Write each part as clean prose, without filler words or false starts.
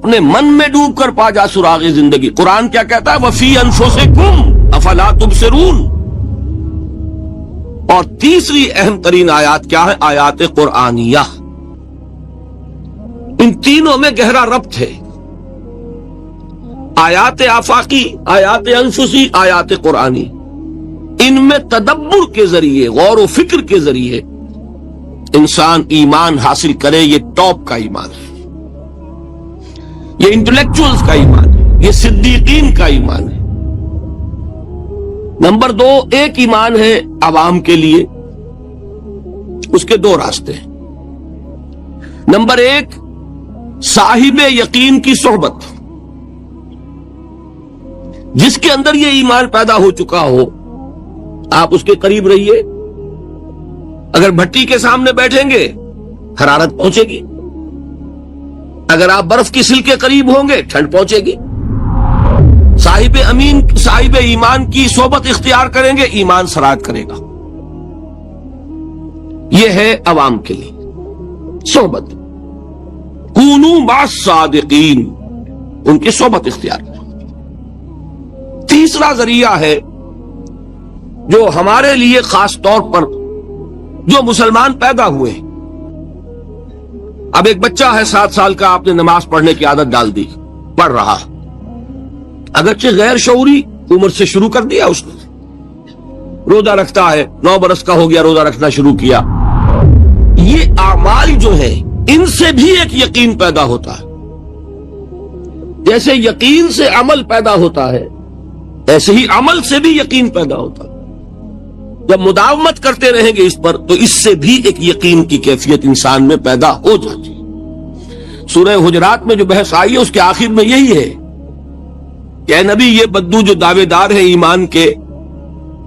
اپنے من میں ڈوب کر پا جا سراغ زندگی. قرآن کیا کہتا ہے؟ وفی انفسکم افلا تبصرون. اور تیسری اہم ترین آیات کیا ہے؟ آیات قرآنیہ. ان تینوں میں گہرا ربط ہے. آیات آفاقی، آیات انفسی، آیات قرآنی. ان میں تدبر کے ذریعے، غور و فکر کے ذریعے انسان ایمان حاصل کرے. یہ ٹاپ کا ایمان ہے، یہ انٹلیکچوئلز کا ایمان ہے، یہ صدیقین کا ایمان ہے. نمبر 2، ایک ایمان ہے عوام کے لیے، اس کے 2 راستے ہیں. نمبر 1، صاحب یقین کی صحبت. جس کے اندر یہ ایمان پیدا ہو چکا ہو، آپ اس کے قریب رہیے. اگر بھٹی کے سامنے بیٹھیں گے حرارت پہنچے گی، اگر آپ برف کی سل کے قریب ہوں گے ٹھنڈ پہنچے گی. صاحب ایمان کی صحبت اختیار کریں گے، ایمان سرایت کرے گا. یہ ہے عوام کے لیے صحبت. کونوا مع الصادقین، ان کی صحبت اختیار کریں. تیسرا ذریعہ ہے جو ہمارے لیے خاص طور پر جو مسلمان پیدا ہوئے ہیں. اب ایک بچہ ہے 7 سال کا، آپ نے نماز پڑھنے کی عادت ڈال دی، پڑھ رہا، اگرچہ غیر شعوری عمر سے شروع کر دیا اس نے. روزہ رکھتا ہے، 9 برس کا ہو گیا، روزہ رکھنا شروع کیا. یہ اعمال جو ہیں ان سے بھی ایک یقین پیدا ہوتا ہے. جیسے یقین سے عمل پیدا ہوتا ہے، ایسے ہی عمل سے بھی یقین پیدا ہوتا ہے. جب مداومت کرتے رہیں گے اس پر تو اس سے بھی ایک یقین کی کیفیت انسان میں پیدا ہو جاتی ہے. سورہ حجرات میں جو بحث آئی ہے اس کے آخر میں یہی ہے کہ اے نبی، یہ بدو جو دعوے دار ہیں ایمان کے،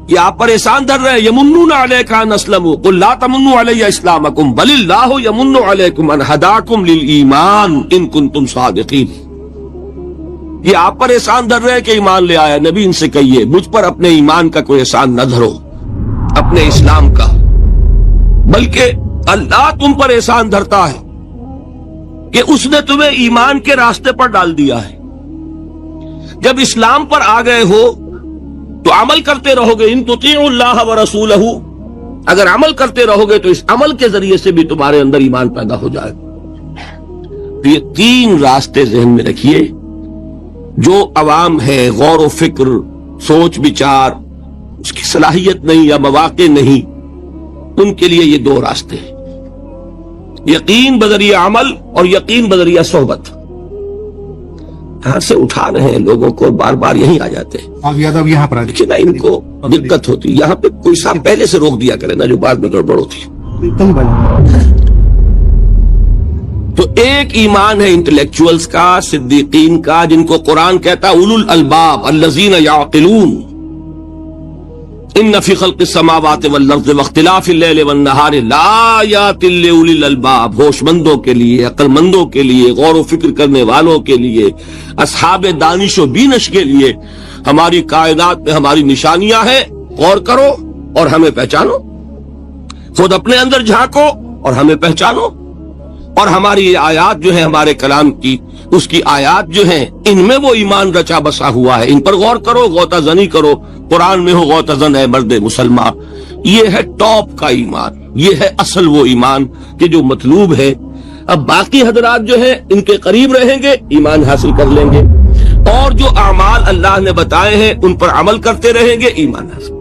یہ آپ پر احسان دھر رہے ہیں. یمنون علیک ان اسلموا قل لا تمنوا علی اسلامکم بل اللہ یمن علیکم ان ہداکم للایمان ان کنتم صادقین. یہ آپ پر احسان دھر رہے ہیں کہ ایمان لے آیا. نبی ان سے کہیے مجھ پر اپنے ایمان کا کوئی احسان نہ دھرو، اپنے اسلام کا، بلکہ اللہ تم پر احسان دھرتا ہے کہ اس نے تمہیں ایمان کے راستے پر ڈال دیا ہے. جب اسلام پر آ گئے ہو تو عمل کرتے رہو گے. ان تطیعوا اللہ ورسولہ، اگر عمل کرتے رہو گے تو اس عمل کے ذریعے سے بھی تمہارے اندر ایمان پیدا ہو جائے گا. تو یہ 3 راستے ذہن میں رکھیے. جو عوام ہے، غور و فکر، سوچ بچار، اس کی صلاحیت نہیں یا مواقع نہیں، ان کے لیے یہ 2 راستے ہیں، یقین بذریعہ عمل اور یقین بذریعہ صحبت. یہاں سے اٹھا رہے ہیں لوگوں کو، بار بار یہیں آ جاتے ہیں. آپ یادو یہاں پر لیکن ان کو دقت ہوتی. یہاں پہ کوئی صاحب پہلے سے روک دیا کرے نا، جو بعد میں گڑبڑ ہوتی. تو ایک ایمان ہے انٹلیکچوئلز کا، صدیقین کا، جن کو قرآن کہتا ہے اولو الالباب الذین یعقلون. ان فی خلق السماوات والارض واختلاف اللیل والنہار لآیات لأولی الالباب. ہوش مندوں کے لیے، عقل مندوں کے لیے، غور و فکر کرنے والوں کے لیے، اصحاب دانش و بینش کے لیے ہماری کائنات میں ہماری نشانیاں ہیں. غور کرو اور ہمیں پہچانو، خود اپنے اندر جھانکو اور ہمیں پہچانو. اور ہماری آیات جو ہیں، ہمارے کلام کی اس کی آیات جو ہیں، ان میں وہ ایمان رچا بسا ہوا ہے. ان پر غور کرو، غوطہ زنی کرو. قرآن میں ہو غوطہ زن ہے مرد مسلمان. یہ ہے ٹاپ کا ایمان، یہ ہے اصل وہ ایمان کہ جو مطلوب ہے. اب باقی حضرات جو ہیں ان کے قریب رہیں گے، ایمان حاصل کر لیں گے، اور جو اعمال اللہ نے بتائے ہیں ان پر عمل کرتے رہیں گے، ایمان حاصل.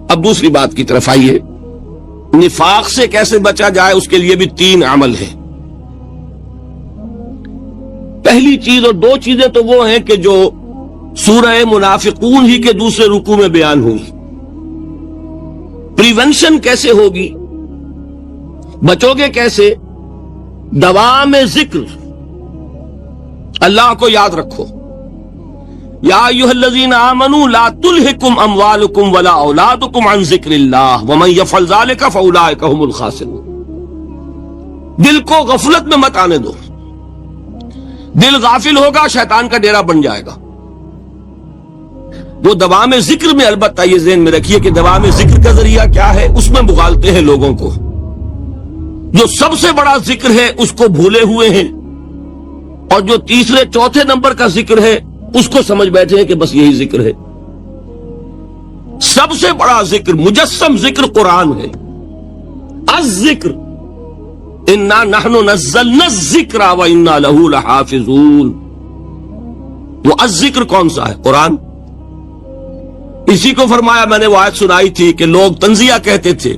اب دوسری بات کی طرف آئیے. نفاق سے کیسے بچا جائے، اس کے لیے بھی 3 عمل ہیں. پہلی چیز، اور 2 چیزیں تو وہ ہیں کہ جو سورہ منافقون ہی کے دوسرے رکوع میں بیان ہوئی. پریونشن کیسے ہوگی، بچو گے کیسے؟ دوام ذکر، اللہ کو یاد رکھو. یا ایھا الذین آمنوا لا تلہکم اموالکم ولا اولادکم عن ذکر اللہ ومن یفعل ذلک فاولئک هم الخاسرون. دل کو غفلت میں مت آنے دو. دل غافل ہوگا، شیطان کا ڈیرا بن جائے گا. وہ دوام ذکر میں، البتہ یہ ذہن میں رکھیے کہ دوام ذکر کا ذریعہ کیا ہے، اس میں بغالتے ہیں لوگوں کو. جو سب سے بڑا ذکر ہے اس کو بھولے ہوئے ہیں. اور جو تیسرے چوتھے نمبر کا ذکر ہے اس کو سمجھ بیٹھے ہیں کہ بس یہی ذکر ہے. سب سے بڑا ذکر، مجسم ذکر قرآن ہے. الذکر انا نحن نزلنا الذکر وانا لہ لحافظون. وہ الذکر کون سا ہے؟ قرآن. اسی کو فرمایا، میں نے وہ آیت سنائی تھی کہ لوگ تنزیہ کہتے تھے،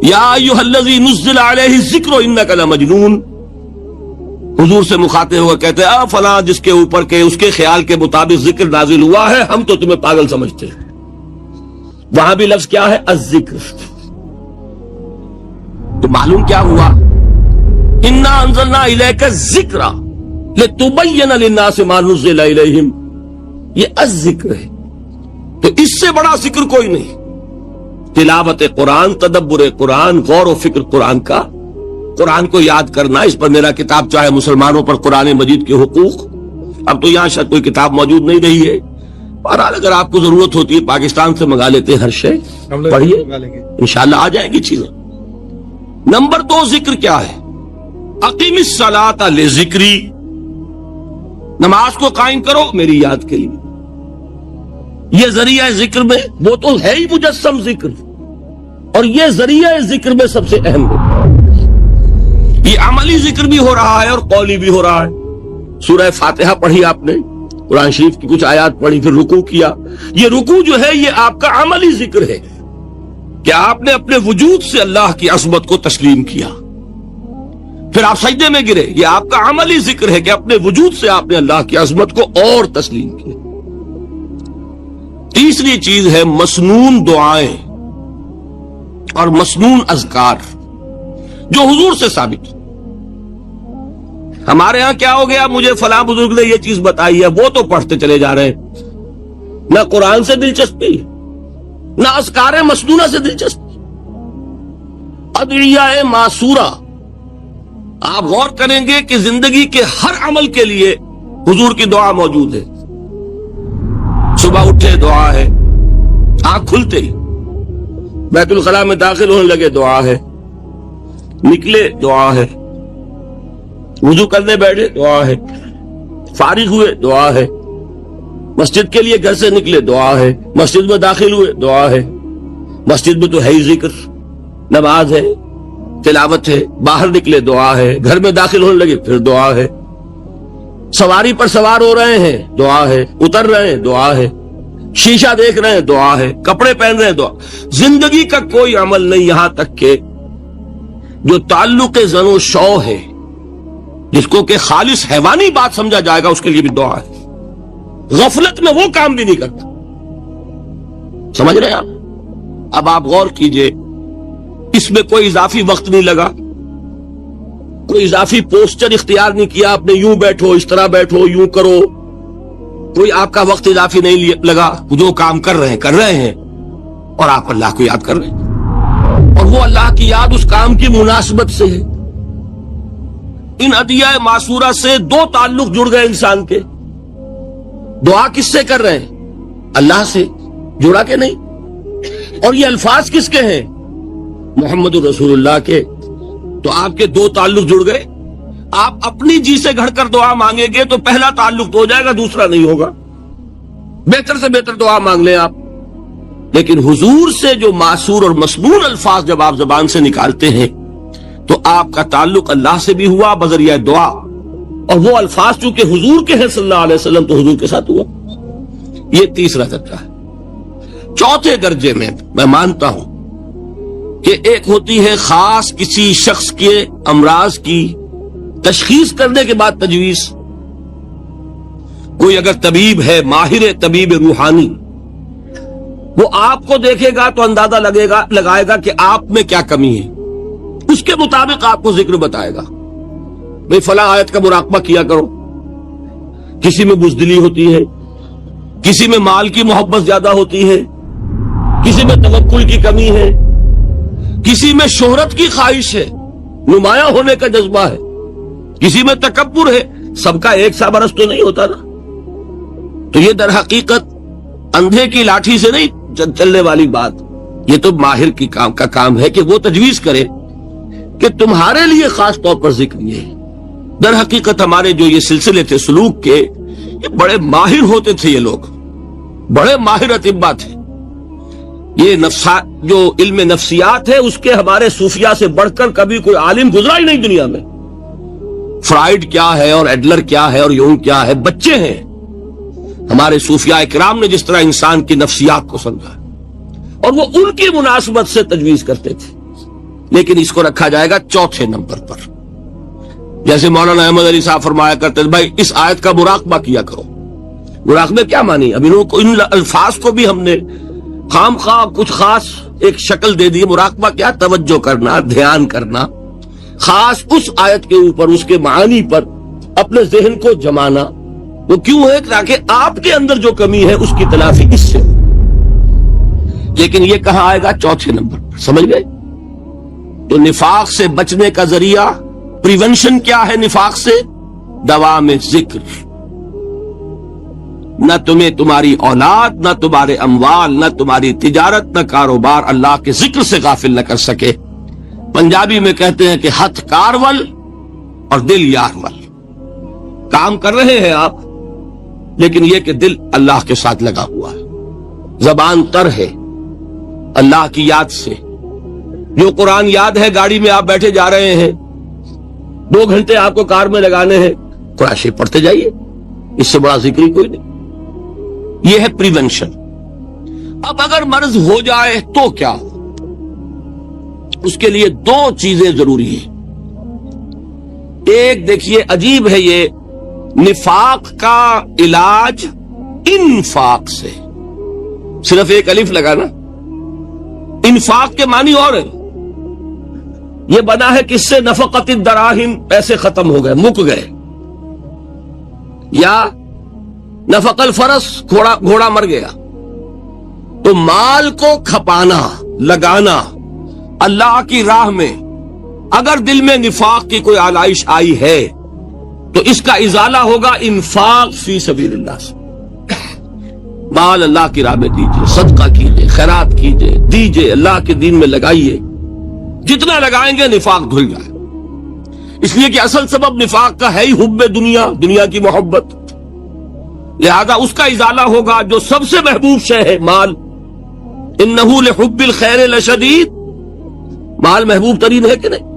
یا ایھا الذی نزل علیہ الذکر انک لمجنون. حضور سے مخاطب ہوا کہتے ہیں فلاں جس کے اوپر کے اس کے خیال کے مطابق ذکر نازل ہوا ہے، ہم تو تمہیں پاگل سمجھتے ہیں. وہاں بھی لفظ کیا ہے؟ الذکر. تو معلوم کیا ہوا؟ انا انزلنا الیک الذکر لتبین للناس ما نزل الیہم. یہ الذکر ہے. تو اس سے بڑا ذکر کوئی نہیں. تلاوت قرآن، تدبر قرآن، غور و فکر قرآن کا، قرآن کو یاد کرنا. اس پر میرا کتاب چاہے مسلمانوں پر قرآن مجید کے حقوق، اب تو یہاں شاید کوئی کتاب موجود نہیں رہی ہے، بہرحال اگر آپ کو ضرورت ہوتی ہے پاکستان سے منگا لیتے ہر شے، پڑھیے انشاءاللہ آ جائیں گی چیزیں. نمبر 2 ذکر کیا ہے؟ اقیم الصلاۃ لذکری. نماز کو قائم کرو میری یاد کے لیے. یہ ذریعہ ذکر میں وہ تو ہے ہی مجسم ذکر، اور یہ ذریعہ ذکر میں سب سے اہم ہے. یہ عملی ذکر بھی ہو رہا ہے اور قولی بھی ہو رہا ہے. سورہ فاتحہ پڑھی آپ نے، قرآن شریف کی کچھ آیات پڑھی، پھر رکوع کیا. یہ رکوع جو ہے یہ آپ کا عملی ذکر ہے کہ آپ نے اپنے وجود سے اللہ کی عظمت کو تسلیم کیا. پھر آپ سجدے میں گرے، یہ آپ کا عملی ذکر ہے کہ اپنے وجود سے آپ نے اللہ کی عظمت کو اور تسلیم کیا. تیسری چیز ہے مسنون دعائیں اور مسنون اذکار جو حضور سے ثابت. ہمارے ہاں کیا ہو گیا؟ مجھے فلاں بزرگ نے یہ چیز بتائی ہے، وہ تو پڑھتے چلے جا رہے ہیں. نہ قرآن سے دلچسپی، نہ اذکار مسنونہ سے دلچسپی. ادعیہ معصورہ. آپ غور کریں گے کہ زندگی کے ہر عمل کے لیے حضور کی دعا موجود ہے. صبح اٹھے دعا ہے، آنکھ کھلتے ہی بیت الخلاء میں داخل ہونے لگے دعا ہے، نکلے دعا ہے، وضو کرنے بیٹھے دعا ہے، فارغ ہوئے دعا ہے، مسجد کے لیے گھر سے نکلے دعا ہے، مسجد میں داخل ہوئے دعا ہے. مسجد میں تو ہے ہی ذکر، نماز ہے، تلاوت ہے. باہر نکلے دعا ہے، گھر میں داخل ہونے لگے پھر دعا ہے. سواری پر سوار ہو رہے ہیں دعا ہے، اتر رہے ہیں دعا ہے، شیشہ دیکھ رہے ہیں دعا ہے، کپڑے پہن رہے ہیں دعا. زندگی کا کوئی عمل نہیں یہاں تک کہ جو تعلق زن و شو ہے، جس کو کہ خالص حیوانی بات سمجھا جائے گا، اس کے لیے بھی دعا ہے. غفلت میں وہ کام بھی نہیں کرتا. سمجھ رہے ہیں آپ؟ اب آپ غور کیجئے، اس میں کوئی اضافی وقت نہیں لگا، کوئی اضافی پوسچر اختیار نہیں کیا آپ نے، یوں بیٹھو، اس طرح بیٹھو، یوں کرو. کوئی آپ کا وقت اضافی نہیں لگا. جو کام کر رہے ہیں اور آپ اللہ کو یاد کر رہے ہیں، اور وہ اللہ کی یاد اس کام کی مناسبت سے ہے. ان ادعیہ معصورہ سے 2 تعلق جڑ گئے انسان کے. دعا کس سے کر رہے ہیں؟ اللہ سے. جڑا کہ نہیں؟ اور یہ الفاظ کس کے ہیں؟ محمد رسول اللہ کے. تو آپ کے 2 تعلق جڑ گئے. آپ اپنی جی سے گھڑ کر دعا مانگیں گے تو پہلا تعلق تو ہو جائے گا، دوسرا نہیں ہوگا. بہتر سے بہتر دعا مانگ لیں آپ. لیکن حضور سے جو معصور اور مسنون الفاظ جب آپ زبان سے نکالتے ہیں تو آپ کا تعلق اللہ سے بھی ہوا بذریعہ دعا، اور وہ الفاظ چونکہ حضور کے ہیں صلی اللہ علیہ وسلم تو حضور کے ساتھ ہوا. یہ تیسرا درجہ ہے. چوتھے درجے میں میں مانتا ہوں کہ ایک ہوتی ہے خاص کسی شخص کے امراض کی تشخیص کرنے کے بعد تجویز. کوئی اگر طبیب ہے، ماہر طبیب روحانی، وہ آپ کو دیکھے گا تو اندازہ لگائے گا کہ آپ میں کیا کمی ہے، اس کے مطابق آپ کو ذکر بتائے گا. بھئی فلاں آیت کا مراقبہ کیا کرو. کسی میں بزدلی ہوتی ہے، کسی میں مال کی محبت زیادہ ہوتی ہے، کسی میں توکل کی کمی ہے، کسی میں شہرت کی خواہش ہے، نمایاں ہونے کا جذبہ ہے، کسی میں تکبر ہے. سب کا ایک سا برس تو نہیں ہوتا نا. تو یہ در حقیقت اندھے کی لاٹھی سے نہیں چلنے والی بات. یہ تو ماہر کی کام ہے کہ وہ تجویز کرے کہ تمہارے لیے خاص طور پر ذکر یہ ہے، در حقیقت ہمارے جو یہ سلسلے تھے سلوک کے، یہ بڑے ماہر ہوتے تھے، یہ لوگ بڑے ماہر اطباء تھے. یہ جو علم نفسیات ہے اس کے ہمارے صوفیاء سے بڑھ کر کبھی کوئی عالم گزرا ہی نہیں دنیا میں. فرائیڈ کیا ہے اور ایڈلر کیا ہے اور یونگ کیا ہے، بچے ہیں. ہمارے صوفیاء کرام نے جس طرح انسان کی نفسیات کو سمجھا اور وہ ان کی مناسبت سے تجویز کرتے تھے. لیکن اس کو رکھا جائے گا چوتھے نمبر پر. جیسے مولانا احمد علی صاحب فرمایا کرتے تھے بھائی اس آیت کا مراقبہ کیا کرو. مراقبے کیا مانی؟ اب ان الفاظ کو بھی ہم نے خام خواہ کچھ خاص ایک شکل دے دی. مراقبہ کیا؟ توجہ کرنا، دھیان کرنا، خاص اس آیت کے اوپر، اس کے معانی پر اپنے ذہن کو جمانا. وہ کیوں ہے؟ تاکہ آپ کے اندر جو کمی ہے اس کی تلافی اس سے. لیکن یہ کہاں آئے گا؟ چوتھے نمبر پر. سمجھ گئے؟ تو نفاق سے بچنے کا ذریعہ پریونشن کیا ہے نفاق سے؟ دوام ذکر. نہ تمہیں تمہاری اولاد، نہ تمہارے اموال، نہ تمہاری تجارت، نہ کاروبار اللہ کے ذکر سے غافل نہ کر سکے. پنجابی میں کہتے ہیں کہ ہتھ کارول اور دل یارول. کام کر رہے ہیں آپ لیکن یہ کہ دل اللہ کے ساتھ لگا ہوا ہے، زبان تر ہے اللہ کی یاد سے. جو قرآن یاد ہے، گاڑی میں آپ بیٹھے جا رہے ہیں، 2 گھنٹے آپ کو کار میں لگانے ہیں، قرآن شریف پڑھتے جائیے. اس سے بڑا ذکر ہی کوئی نہیں. یہ ہے پریونشن. اب اگر مرض ہو جائے تو کیا ہو؟ اس کے لیے 2 چیزیں ضروری ہیں. ایک دیکھیے عجیب ہے، یہ نفاق کا علاج انفاق سے. صرف ایک الف لگانا. انفاق کے معنی اور ہے. یہ بنا ہے کس سے؟ نفقت الدراہم، پیسے ختم ہو گئے، مک گئے. یا نفق الفرس، گھوڑا مر گیا. تو مال کو کھپانا، لگانا اللہ کی راہ میں. اگر دل میں نفاق کی کوئی آلائش آئی ہے تو اس کا ازالہ ہوگا انفاق فی سبیل اللہ سے. مال اللہ کی راہ میں دیجئے، صدقہ کیجئے، خیرات کیجئے، دیجئے، اللہ کے دین میں لگائیے. جتنا لگائیں گے نفاق دھل جائے. اس لیے کہ اصل سبب نفاق کا ہے ہی حب دنیا، دنیا کی محبت. لہذا اس کا ازالہ ہوگا جو سب سے محبوب شے ہے، مال. انہ لحب الخیر لشدید. مال محبوب ترین ہے کہ نہیں؟